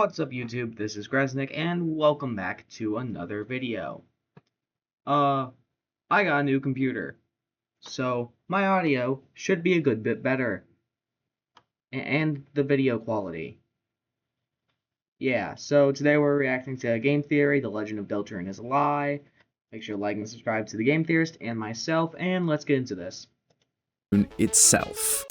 What's up YouTube, this is Gresnick, and welcome back to another video. I got a new computer, so my audio should be a good bit better. And the video quality. Yeah, so today we're reacting to Game Theory, The Legend of Deltarune is a Lie. Make sure to like and subscribe to the Game Theorist and myself, and let's get into this. Itself.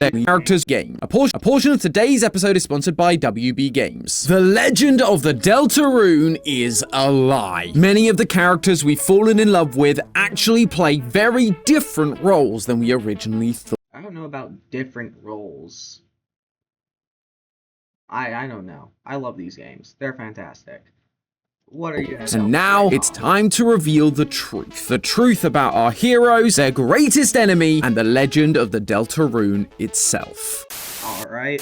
The character's game. A portion of today's episode is sponsored by WB Games. The Legend of the Deltarune is a lie. Many of the characters we've fallen in love with actually play very different roles than we originally thought. I don't know about different roles. I don't know. I love these games. They're fantastic. What are you guys? And now it's time to reveal the truth. The truth about our heroes, their greatest enemy, and the legend of the Deltarune itself. Alright.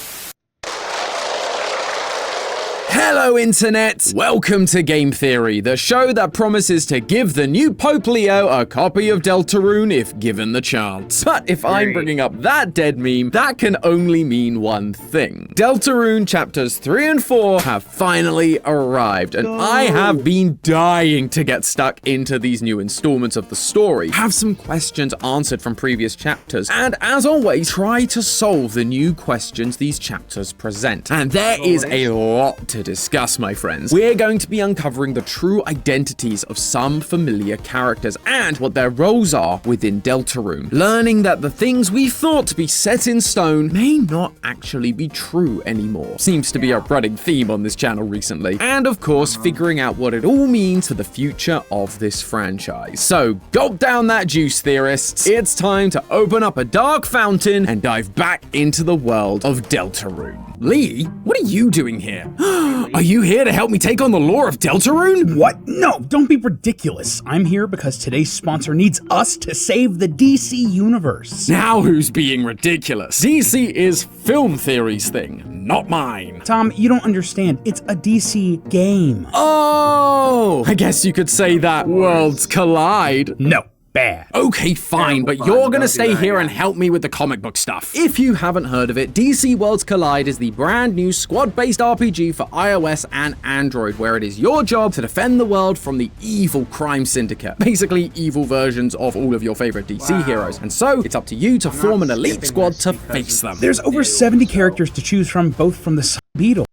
Hello Internet! Welcome to Game Theory, the show that promises to give the new Pope Leo a copy of Deltarune if given the chance. But if I'm bringing up that dead meme, that can only mean one thing. Deltarune chapters 3 and 4 have finally arrived, and I have been dying to get stuck into these new installments of the story, have some questions answered from previous chapters, and as always, try to solve the new questions these chapters present. And there is a lot to discuss, my friends. We're going to be uncovering the true identities of some familiar characters and what their roles are within Deltarune, learning that the things we thought to be set in stone may not actually be true anymore. Seems to be a running theme on this channel recently. And of course, figuring out what it all means for the future of this franchise. So gulp down that juice, theorists. It's time to open up a dark fountain and dive back into the world of Deltarune. Lee, what are you doing here? Are you here to help me take on the lore of Deltarune? What? No, don't be ridiculous. I'm here because today's sponsor needs us to save the DC universe. Now who's being ridiculous? DC is Film Theory's thing, not mine. Tom, you don't understand. It's a DC game. Oh, I guess you could say that worlds collide. No. Bad. Okay, fine, but you're gonna stay here and help me with the comic book stuff. If you haven't heard of it, DC Worlds Collide is the brand new squad-based RPG for iOS and Android, where it is your job to defend the world from the evil crime syndicate. Basically, evil versions of all of your favorite DC heroes. And so, it's up to you to form an elite squad to face them. There's over 70 characters to choose from, both from the Beetle.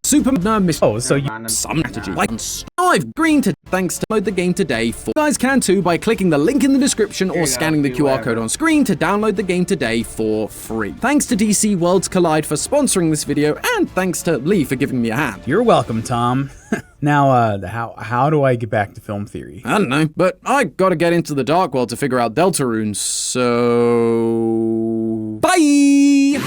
Oh, so you some strategy. Like I've green to thanks to download the game today. You guys can too by clicking the link in the description or scanning the QR code on screen to download the game today for free. Thanks to DC Worlds Collide for sponsoring this video, and thanks to Lee for giving me a hand. You're welcome, Tom. Now, how do I get back to Film Theory? I don't know, but I gotta get into the Dark World to figure out Deltarune, so... Bye!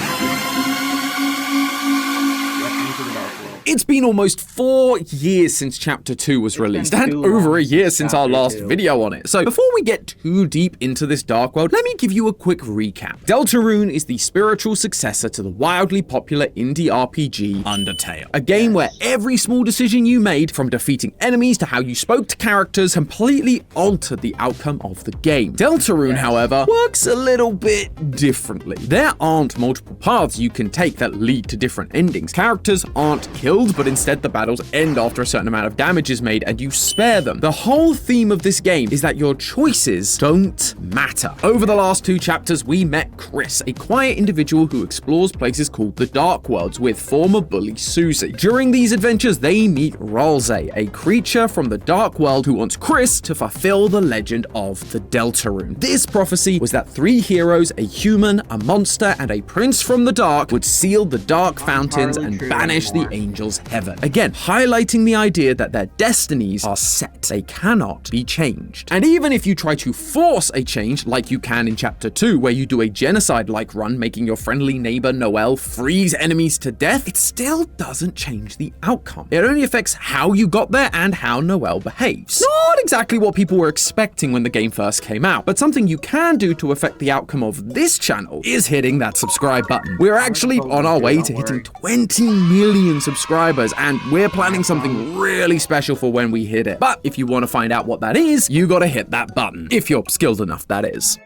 It's been almost 4 years since Chapter 2 was released, and over a year since our last video on it. So before we get too deep into this Dark World, let me give you a quick recap. Deltarune is the spiritual successor to the wildly popular indie RPG Undertale, a game where every small decision you made, from defeating enemies to how you spoke to characters, completely altered the outcome of the game. Deltarune, however, works a little bit differently. There aren't multiple paths you can take that lead to different endings. Characters aren't killed, but instead the battles end after a certain amount of damage is made and you spare them. The whole theme of this game is that your choices don't matter. Over the last 2 chapters, we met Chris, a quiet individual who explores places called the Dark Worlds with former bully Susie. During these adventures, they meet Rolze, a creature from the Dark World who wants Chris to fulfill the legend of the Deltarune. This prophecy was that 3 heroes, a human, a monster, and a prince from the dark, would seal the dark fountains and banish the angels heaven. Again, highlighting the idea that their destinies are set. They cannot be changed. And even if you try to force a change, like you can in Chapter 2, where you do a genocide-like run, making your friendly neighbor Noel freeze enemies to death, it still doesn't change the outcome. It only affects how you got there and how Noel behaves. Not exactly what people were expecting when the game first came out, but something you can do to affect the outcome of this channel is hitting that subscribe button. We're actually on our way to hitting 20 million subscribers, and we're planning something really special for when we hit it. But if you want to find out what that is, you gotta hit that button. If you're skilled enough, that is.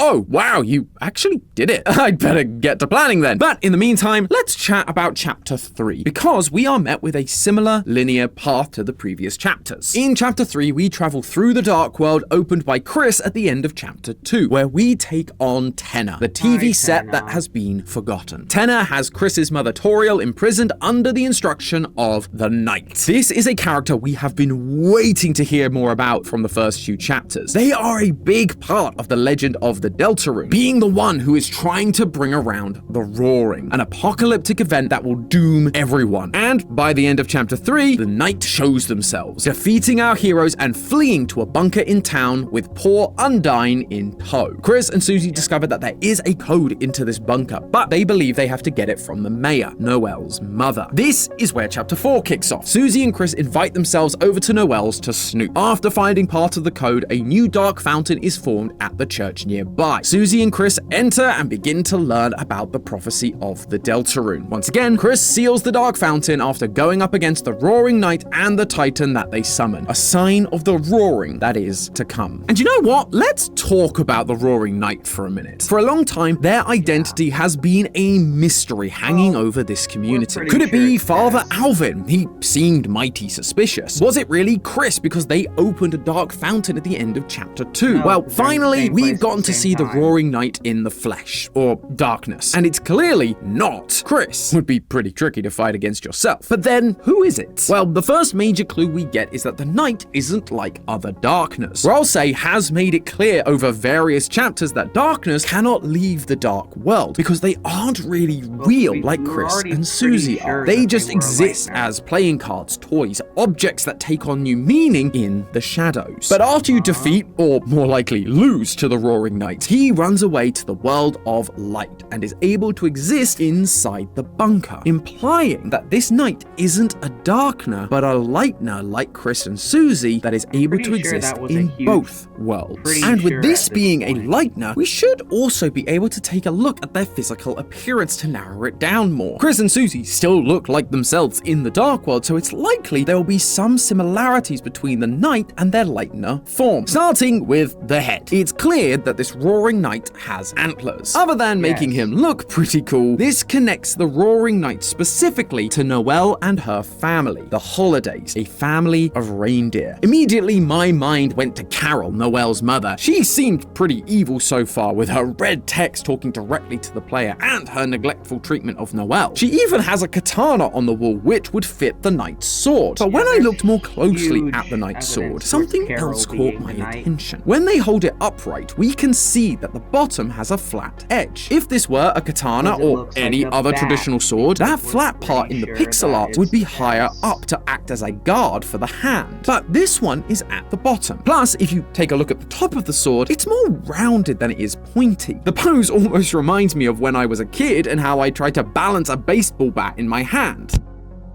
Oh, wow, you actually did it. I'd better get to planning then. But in the meantime, let's chat about Chapter 3, because we are met with a similar linear path to the previous chapters. In Chapter 3, we travel through the Dark World opened by Chris at the end of Chapter 2, where we take on Tenna, the TV set that has been forgotten. Tenna has Chris's mother Toriel imprisoned under the instruction of the Knight. This is a character we have been waiting to hear more about from the first few chapters. They are a big part of the legend of the Deltarune, being the one who is trying to bring around the Roaring, an apocalyptic event that will doom everyone. And by the end of Chapter 3, the Knight shows themselves, defeating our heroes and fleeing to a bunker in town with poor Undyne in tow. Chris and Susie discover that there is a code into this bunker, but they believe they have to get it from the mayor, Noelle's mother. This is where Chapter 4 kicks off. Susie and Chris invite themselves over to Noelle's to snoop. After finding part of the code, a new dark fountain is formed at the church nearby. Susie and Chris enter and begin to learn about the prophecy of the Deltarune. Once again, Chris seals the dark fountain after going up against the Roaring Knight and the Titan that they summon, a sign of the Roaring that is to come. And you know what? Let's talk about the Roaring Knight for a minute. For a long time, their identity has been a mystery hanging over this community. Could it be Father Alvin? He seemed mighty suspicious. Was it really Chris because they opened a dark fountain at the end of Chapter 2? No, well, finally, we've gotten to see the Roaring Knight in the flesh, or darkness, and it's clearly not Chris. Would be pretty tricky to fight against yourself. But then, who is it? Well, the first major clue we get is that the Knight isn't like other darkness. Ralsei has made it clear over various chapters that darkness cannot leave the dark world because they aren't really real like Chris and Susie are. They just exist as playing cards, toys, objects that take on new meaning in the shadows. But after you defeat, or more likely lose, to the Roaring Knight, he runs away to the world of light and is able to exist inside the bunker, implying that this Knight isn't a darkener, but a lightener like Chris and Susie that is able to exist in both worlds. And with this being a lightener, we should also be able to take a look at their physical appearance to narrow it down more. Chris and Susie still look like themselves in the Dark World, so it's likely there will be some similarities between the Knight and their lightener form. Starting with the head. It's clear that this Roaring Knight has antlers. Other than making him look pretty cool, this connects the Roaring Knight specifically to Noelle and her family, the Holidays, a family of reindeer. Immediately, my mind went to Carol, Noelle's mother. She seemed pretty evil so far, with her red text talking directly to the player and her neglectful treatment of Noelle. She even has a katana on the wall which would fit the Knight's sword. But when I looked more closely at the Knight's sword, something else caught my attention. When they hold it upright, we can see that the bottom has a flat edge. If this were a katana or any other traditional sword, that flat part in the pixel art would be higher up to act as a guard for the hand. But this one is at the bottom. Plus, if you take a look at the top of the sword, it's more rounded than it is pointy. The pose almost reminds me of when I was a kid and how I tried to balance a baseball bat in my hand.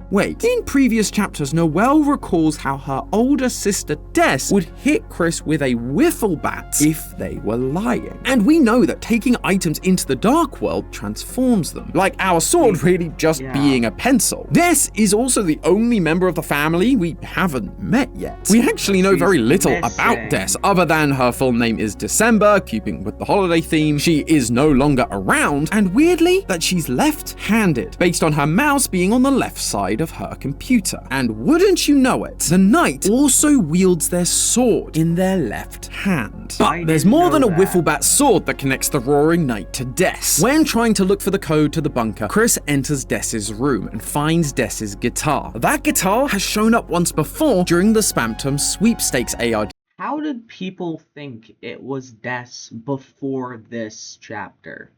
Wait, in previous chapters, Noelle recalls how her older sister Des would hit Chris with a wiffle bat if they were lying. And we know that taking items into the Dark World transforms them, like our sword really just being a pencil. Des is also the only member of the family we haven't met yet. We actually know very little about Des, other than her full name is December, keeping with the holiday theme. She is no longer around, and weirdly, that she's left-handed, based on her mouse being on the left side of her computer. And wouldn't you know it, the Knight also wields their sword in their left hand. But there's more than a wiffle bat sword that connects the Roaring Knight to Des. When trying to look for the code to the bunker, Chris enters Des's room and finds Des's guitar. That guitar has shown up once before during the Spamtum Sweepstakes ARG. How did people think it was Des before this chapter?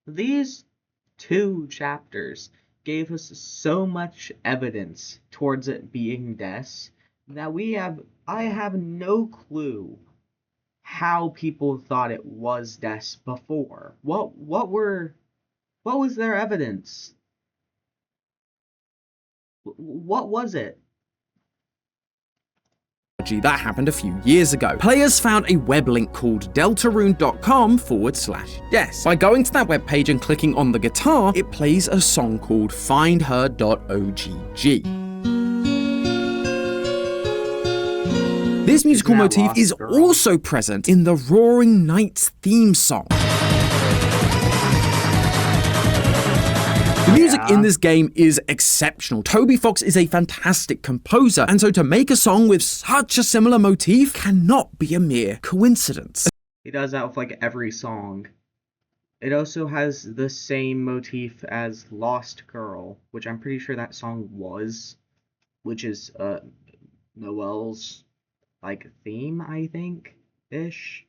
These two chapters gave us so much evidence towards it being Des that I have no clue how people thought it was Des before. What was their evidence? What was it? That happened a few years ago. Players found a web link called deltarune.com/Des. By going to that webpage and clicking on the guitar, it plays a song called findher.ogg. This musical motif is also present in the Roaring Knight's theme song. music in this game is exceptional. Toby Fox is a fantastic composer, and so to make a song with such a similar motif cannot be a mere coincidence. He does that with like every song. It also has the same motif as Lost Girl, which I'm pretty sure that song was, which is Noel's like theme, I think, ish.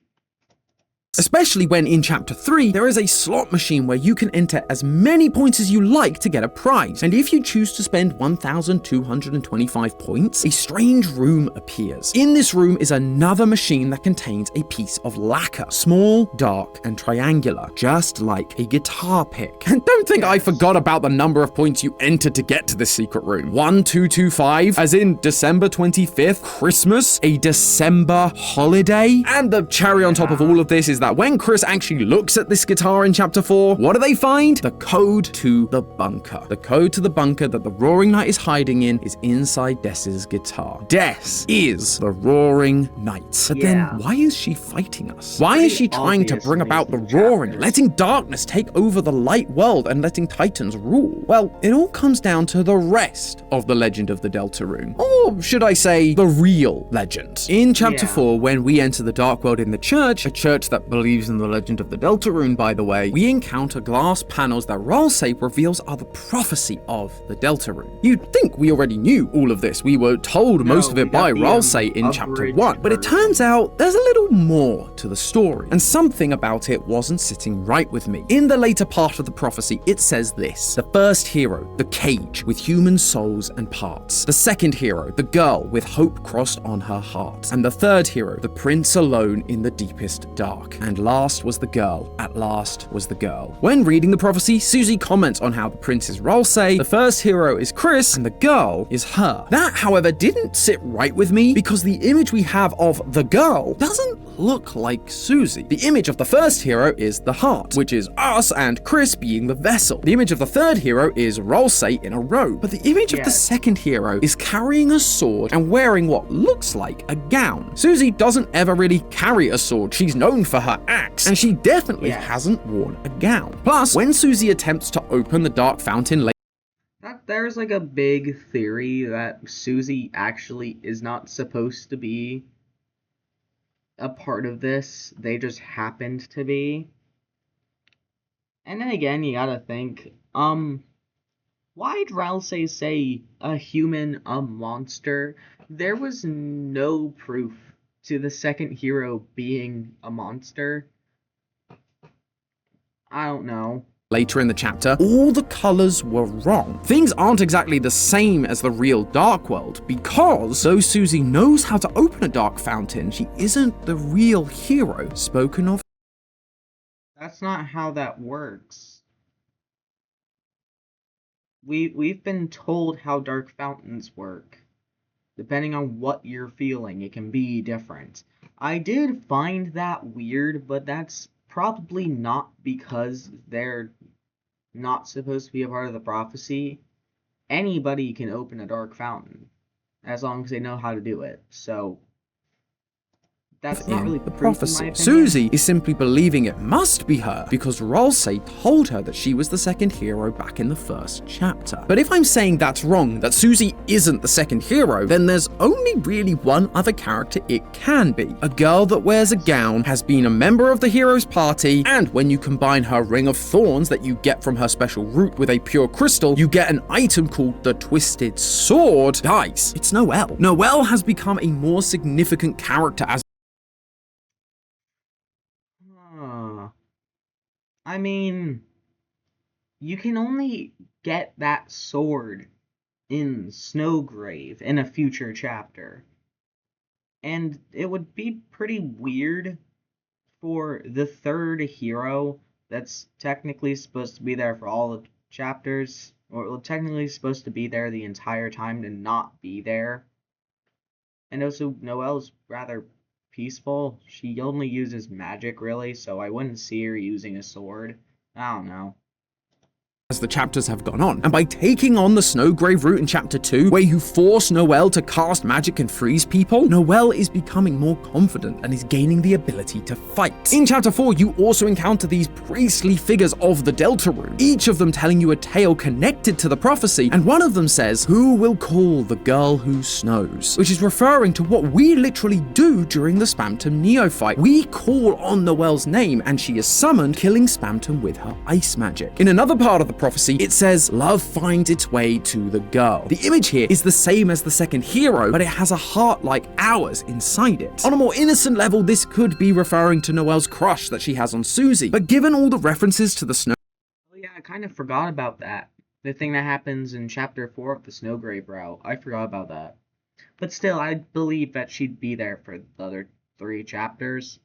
Especially when in Chapter 3, there is a slot machine where you can enter as many points as you like to get a prize. And if you choose to spend 1,225 points, a strange room appears. In this room is another machine that contains a piece of lacquer. Small, dark, and triangular, just like a guitar pick. And don't think I forgot about the number of points you entered to get to this secret room. 1225, as in December 25th, Christmas, a December holiday. And the cherry on top of all of this is that when Chris actually looks at this guitar in Chapter 4, what do they find? The code to the bunker. The code to the bunker that the Roaring Knight is hiding in is inside Dess's guitar. Des is the Roaring Knight. But then, why is she fighting us? Why is she trying to bring about the roaring, letting darkness take over the light world and letting Titans rule? Well, it all comes down to the rest of the legend of the Deltarune. Or should I say, the real legend. In Chapter 4, when we enter the Dark World in the church, a church that believes in the legend of the Deltarune, by the way, we encounter glass panels that Ralsei reveals are the prophecy of the Deltarune. You'd think we already knew all of this. We were told most of it by Ralsei in Chapter 1, but it turns out there's a little more to the story, and something about it wasn't sitting right with me. In the later part of the prophecy, it says this: the first hero, the cage with human souls and parts. The second hero, the girl with hope crossed on her heart. And the third hero, the prince alone in the deepest dark. And last was the girl. At last was the girl. When reading the prophecy, Susie comments on how the prince is Ralsei, the first hero is Chris, and the girl is her. That, however, didn't sit right with me because the image we have of the girl doesn't look like Susie. The image of the first hero is the heart, which is us and Chris being the vessel. The image of the third hero is Ralsei in a robe. But the image of the second hero is carrying a sword and wearing what looks like a gown. Susie doesn't ever really carry a sword. She's known for her axe, and she definitely hasn't worn a gown. Plus, when Susie attempts to open the dark fountain there's like a big theory that Susie actually is not supposed to be a part of this. They just happened to be. And then again, you gotta think, why'd Ralsei say a human, a monster? There was no proof to the second hero being a monster. I don't know. Later in the chapter, all the colors were wrong. Things aren't exactly the same as the real Dark World, because though Susie knows how to open a dark fountain, she isn't the real hero spoken of. That's not how that works. We've been told how dark fountains work. Depending on what you're feeling, it can be different. I did find that weird, but that's probably not because they're not supposed to be a part of the prophecy. Anybody can open a dark fountain, as long as they know how to do it. So that's not really the proof, prophecy. in my opinion. Susie is simply believing it must be her because Ralsei told her that she was the second hero back in the first chapter. But if I'm saying that's wrong, that Susie isn't the second hero, then there's only really one other character it can be. A girl that wears a gown, has been a member of the hero's party, and when you combine her ring of thorns that you get from her special root with a pure crystal, you get an item called the Twisted Sword. Guys, it's Noelle. Noelle has become a more significant character as I mean, you can only get that sword in Snowgrave in a future chapter. And it would be pretty weird for the third hero that's technically supposed to be there for all the chapters, or technically supposed to be there the entire time, to not be there. And also, Noelle's rather peaceful. She only uses magic, really, so I wouldn't see her using a sword. I don't know. as the chapters have gone on. And by taking on the Snowgrave route in chapter 2, where you force Noelle to cast magic and freeze people, Noelle is becoming more confident and is gaining the ability to fight. In chapter 4, you also encounter these priestly figures of the Deltarune, each of them telling you a tale connected to the prophecy, and one of them says, "Who will call the girl who snows?" which is referring to what we literally do during the Spamton Neo fight. We call on Noelle's name and she is summoned, killing Spamton with her ice magic. In another part of the prophecy, it says, "Love finds its way to the girl." The image here is the same as the second hero, but it has a heart like ours inside it. On a more innocent level, this could be referring to Noelle's crush that she has on Susie, but given all the references to the snow... Oh yeah, I kind of forgot about that. The thing that happens in chapter 4 of the Snowgrave route. I forgot about that. But still, I believe that she'd be there for the other 3 chapters.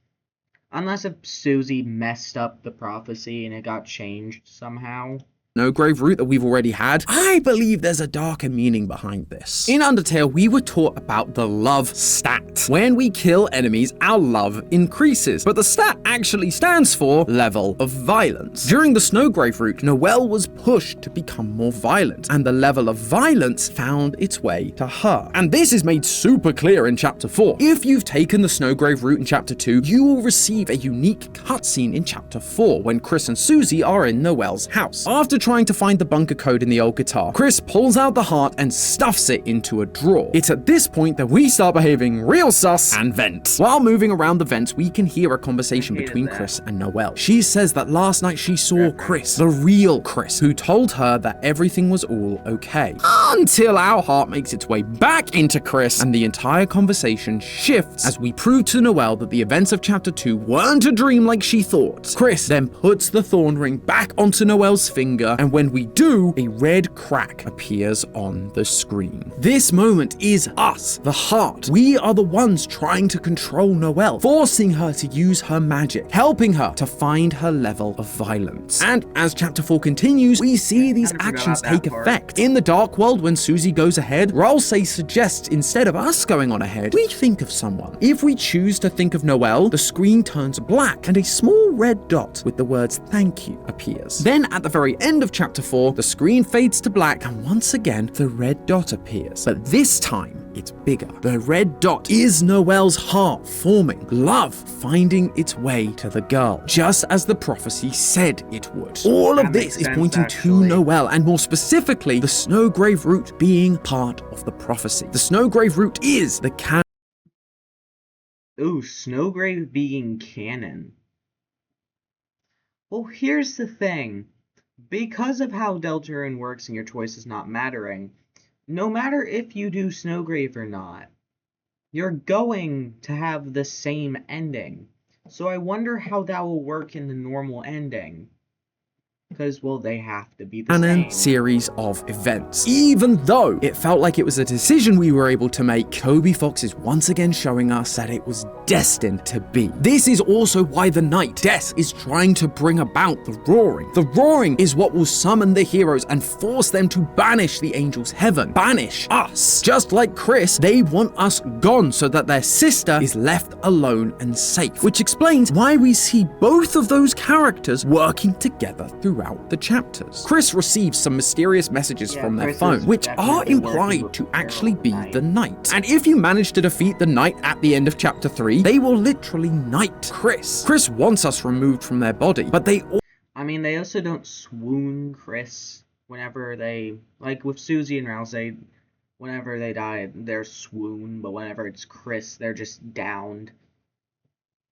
Unless if Susie messed up the prophecy and it got changed somehow. Snowgrave route that we've already had, I believe there's a darker meaning behind this. In Undertale, we were taught about the love stat. When we kill enemies, our love increases, but the stat actually stands for level of violence. During the Snowgrave route, Noelle was pushed to become more violent, and the level of violence found its way to her. And this is made super clear in chapter 4. If you've taken the Snowgrave route in chapter 2, you will receive a unique cutscene in chapter 4 when Chris and Susie are in Noelle's house. After trying to find the bunker code in the old guitar, Chris pulls out the heart and stuffs it into a drawer. It's at this point that we start behaving real sus and vent. While moving around the vents, we can hear a conversation between Chris and Noelle. She says that last night she saw Chris, the real Chris, who told her that everything was all okay. Until our heart makes its way back into Chris and the entire conversation shifts as we prove to Noelle that the events of chapter 2 weren't a dream like she thought. Chris then puts the thorn ring back onto Noelle's finger, and when we do, a red crack appears on the screen. This moment is us, the heart. We are the ones trying to control Noelle, forcing her to use her magic, helping her to find her level of violence. And as chapter 4 continues, we see these actions take effect. In the Dark World, when Susie goes ahead, Rolsei suggests instead of us going on ahead, we think of someone. If we choose to think of Noelle, the screen turns black and a small red dot with the words "thank you" appears. Then at the very end of chapter 4, the screen fades to black and once again the red dot appears. But this time, it's bigger. The red dot is Noelle's heart forming, love finding its way to the girl, just as the prophecy said it would. All of this is pointing to Noelle, and more specifically, the Snowgrave route being part of the prophecy. The Snowgrave route is the canon. Ooh, Snowgrave being canon. Well, here's the thing. Because of how Deltarune works and your choices not mattering, no matter if you do Snowgrave or not, you're going to have the same ending. So I wonder how that will work in the normal ending. Because, well, they have to be the same series of events. Even though it felt like it was a decision we were able to make, Toby Fox is once again showing us that it was destined to be. This is also why the Knight, Death, is trying to bring about the Roaring. The Roaring is what will summon the heroes and force them to banish the angels' heaven, banish us. Just like Chris, they want us gone so that their sister is left alone and safe, which explains why we see both of those characters working together throughout the chapters. Chris receives some mysterious messages from their phone, which are implied to actually be the Knight. And if you manage to defeat the Knight at the end of chapter 3, they will literally knight Chris. Chris wants us removed from their body, but they also don't swoon Chris whenever they, like with Susie and Rouse, whenever they die, they're swoon, but whenever it's Chris, they're just downed.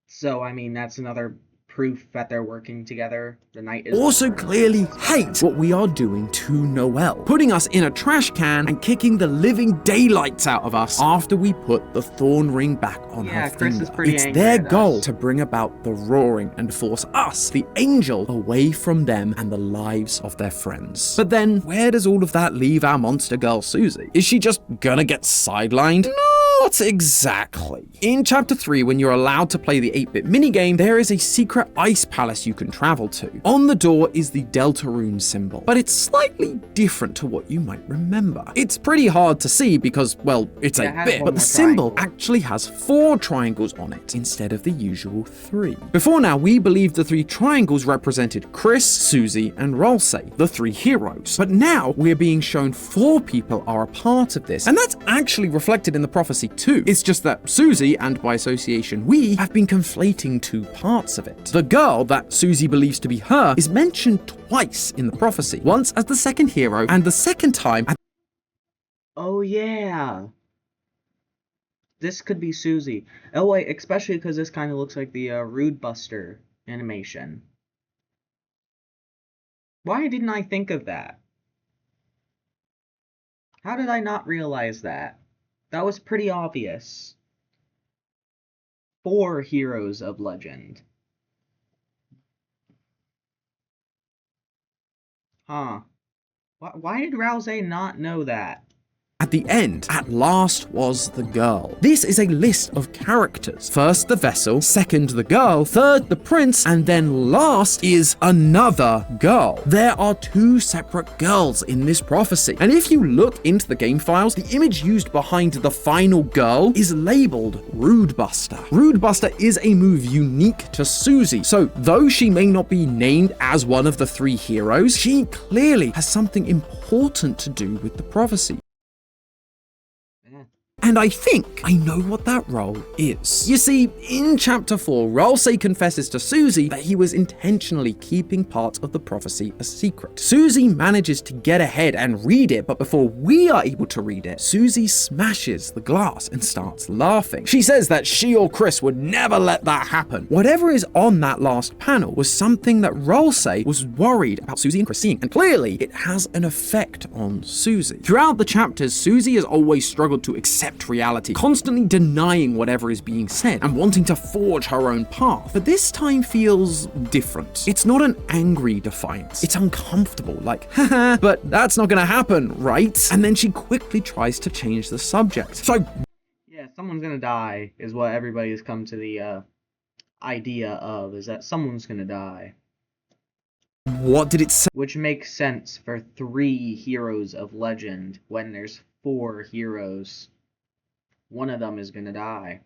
So, I mean, that's another proof that they're working together. The Knight is also clearly hate what we are doing to Noelle, putting us in a trash can and kicking the living daylights out of us after we put the thorn ring back on her finger. It's their goal to bring about the Roaring and force us, the angel, away from them and the lives of their friends. But then, where does all of that leave our monster girl Susie? Is she just gonna get sidelined? Not exactly. In Chapter 3, when you're allowed to play the 8-bit minigame, there is a secret ice palace you can travel to. On the door is the Deltarune symbol, but it's slightly different to what you might remember. It's pretty hard to see because, well, it's 8-bit, but the symbol actually has 4 triangles on it instead of the usual 3. Before now, we believed the 3 triangles represented Chris, Susie, and Rolsei, the 3 heroes. But now we're being shown 4 people are a part of this, and that's actually reflected in the prophecy too. It's just that Susie, and by association we, have been conflating 2 parts of it. The girl that Susie believes to be her is mentioned twice in the prophecy, once as the second hero, and the second time at— Oh yeah! This could be Susie. Oh wait, especially because this kind of looks like the Rude Buster animation. Why didn't I think of that? How did I not realize that? That was pretty obvious. 4 heroes of legend. Huh. Why did Rousey not know that? At the end, at last was the girl. This is a list of characters. First the vessel, second the girl, third the prince, and then last is another girl. There are 2 separate girls in this prophecy. And if you look into the game files, the image used behind the final girl is labeled Rude Buster. Rude Buster is a move unique to Susie. So though she may not be named as one of the 3 heroes, she clearly has something important to do with the prophecy. And I think I know what that role is. You see, in Chapter 4, Rolsei confesses to Susie that he was intentionally keeping part of the prophecy a secret. Susie manages to get ahead and read it, but before we are able to read it, Susie smashes the glass and starts laughing. She says that she or Chris would never let that happen. Whatever is on that last panel was something that Rolsei was worried about Susie and Chris seeing, and clearly it has an effect on Susie. Throughout the chapters, Susie has always struggled to accept reality, constantly denying whatever is being said and wanting to forge her own path. But this time feels different. It's not an angry defiance. It's uncomfortable, like, haha, but that's not gonna happen, right? And then she quickly tries to change the subject. So, yeah, someone's gonna die is what everybody has come to the idea of, is that someone's gonna die. what did it say? Which makes sense for 3 heroes of legend when there's 4 heroes. One of them is gonna die.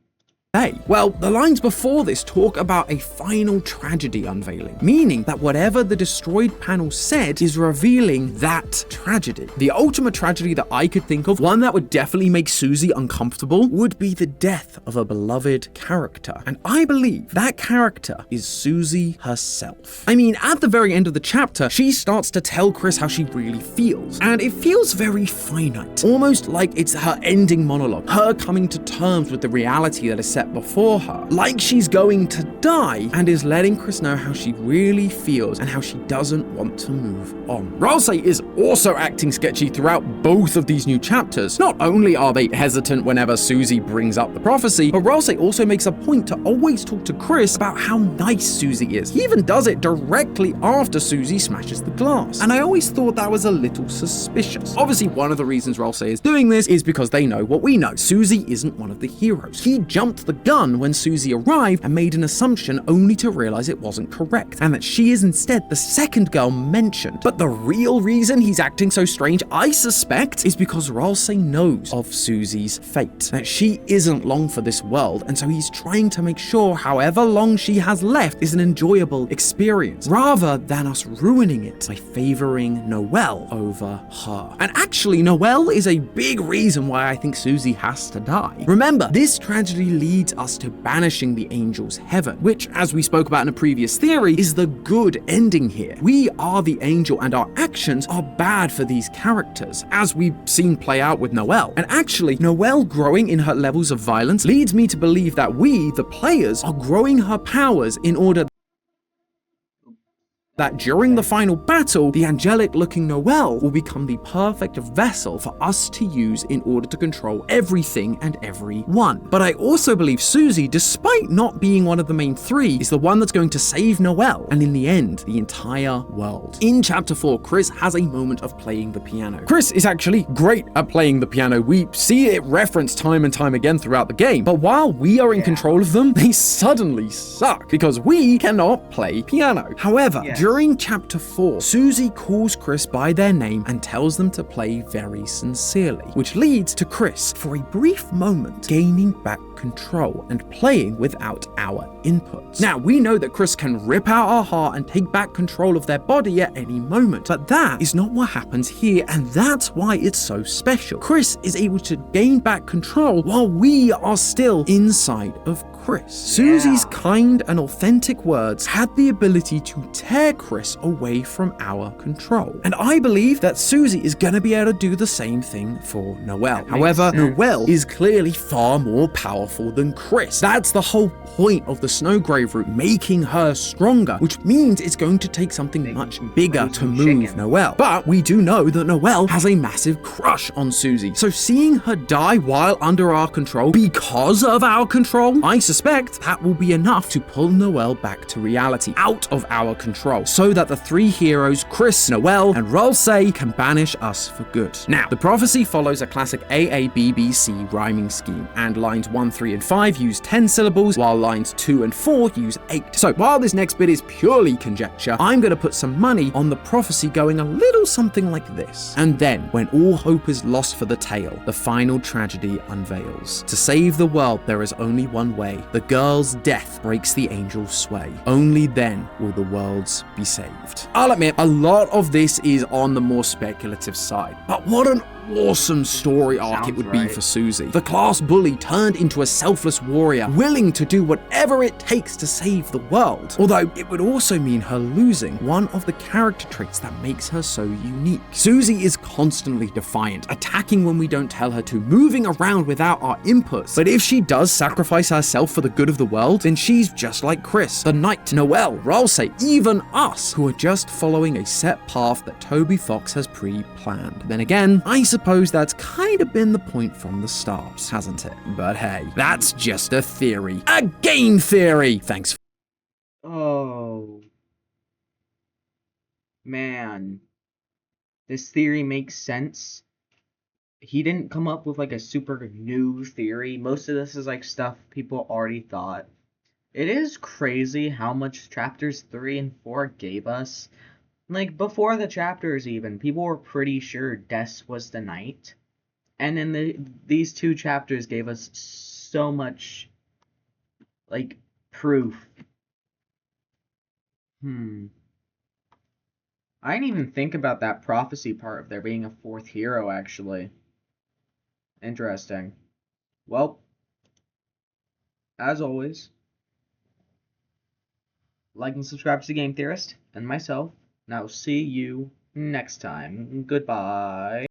Well, the lines before this talk about a final tragedy unveiling, meaning that whatever the destroyed panel said is revealing that tragedy. The ultimate tragedy that I could think of, one that would definitely make Susie uncomfortable, would be the death of a beloved character. And I believe that character is Susie herself. I mean, at the very end of the chapter, she starts to tell Chris how she really feels, and it feels very finite, almost like it's her ending monologue, her coming to terms with the reality that is set before her, like she's going to die, and is letting Chris know how she really feels and how she doesn't want to move on. Rolsei is also acting sketchy throughout both of these new chapters. Not only are they hesitant whenever Susie brings up the prophecy, but Rolsei also makes a point to always talk to Chris about how nice Susie is. He even does it directly after Susie smashes the glass, and I always thought that was a little suspicious. Obviously, one of the reasons Rolsei is doing this is because they know what we know. Susie isn't one of the heroes. He jumped the gun when Susie arrived and made an assumption only to realize it wasn't correct, and that she is instead the second girl mentioned. But the real reason he's acting so strange, I suspect, is because Rolsei knows of Susie's fate, that she isn't long for this world, and so he's trying to make sure however long she has left is an enjoyable experience, rather than us ruining it by favoring Noelle over her. And actually, Noelle is a big reason why I think Susie has to die. Remember, this tragedy leads us to banishing the angels' heaven, which, as we spoke about in a previous theory, is the good ending here. We are the angel and our actions are bad for these characters, as we've seen play out with Noelle. And actually, Noelle growing in her levels of violence leads me to believe that we, the players, are growing her powers in order that during the final battle, the angelic-looking Noelle will become the perfect vessel for us to use in order to control everything and everyone. But I also believe Susie, despite not being one of the main three, is the one that's going to save Noelle, and in the end, the entire world. In Chapter 4, Chris has a moment of playing the piano. Chris is actually great at playing the piano. We see it referenced time and time again throughout the game, but while we are in control of them, they suddenly suck because we cannot play piano. However, during Chapter 4, Susie calls Chris by their name and tells them to play very sincerely, which leads to Chris, for a brief moment, gaining back control and playing without our inputs. Now, we know that Chris can rip out our heart and take back control of their body at any moment, but that is not what happens here, and that's why it's so special. Chris is able to gain back control while we are still inside of Chris. Susie's kind and authentic words had the ability to tear Chris away from our control. And I believe that Susie is going to be able to do the same thing for Noelle. However, Noelle is clearly far more powerful than Chris. That's the whole point of the Snowgrave route, making her stronger, which means it's going to take something much bigger to move Noelle. But we do know that Noelle has a massive crush on Susie. So seeing her die while under our control because of our control, I suspect that will be enough to pull Noelle back to reality, out of our control, so that the three heroes, Chris, Noelle, and Rolsei, can banish us for good. Now, the prophecy follows a classic AABBC rhyming scheme, and lines 1, 3, and 5 use 10 syllables, while lines 2 and 4 use 8. So while this next bit is purely conjecture, I'm going to put some money on the prophecy going a little something like this. And then, when all hope is lost for the tale, the final tragedy unveils. To save the world, there is only one way. The girl's death breaks the angel's sway. Only then will the worlds be saved. I'll admit, a lot of this is on the more speculative side, but what an awesome story arc it would be for Susie. The class bully turned into a selfless warrior, willing to do whatever it takes to save the world. Although it would also mean her losing one of the character traits that makes her so unique. Susie is constantly defiant, attacking when we don't tell her to, moving around without our inputs. But if she does sacrifice herself for the good of the world, then she's just like Chris, the Knight, Noelle, Rolsei, even us, who are just following a set path that Toby Fox has pre-planned. Then again, I suppose that's kind of been the point from the start, hasn't it? But hey, that's just a theory. A game theory! Thanks. Oh. Man. This theory makes sense. He didn't come up with like a super new theory. Most of this is like stuff people already thought. It is crazy how much chapters 3 and 4 gave us. Like, before the chapters even, people were pretty sure Des was the Knight. And then these two chapters gave us so much, like, proof. I didn't even think about that prophecy part of there being a fourth hero, actually. Interesting. Well, as always, like and subscribe to The Game Theorist and myself. And I will see you next time. Goodbye.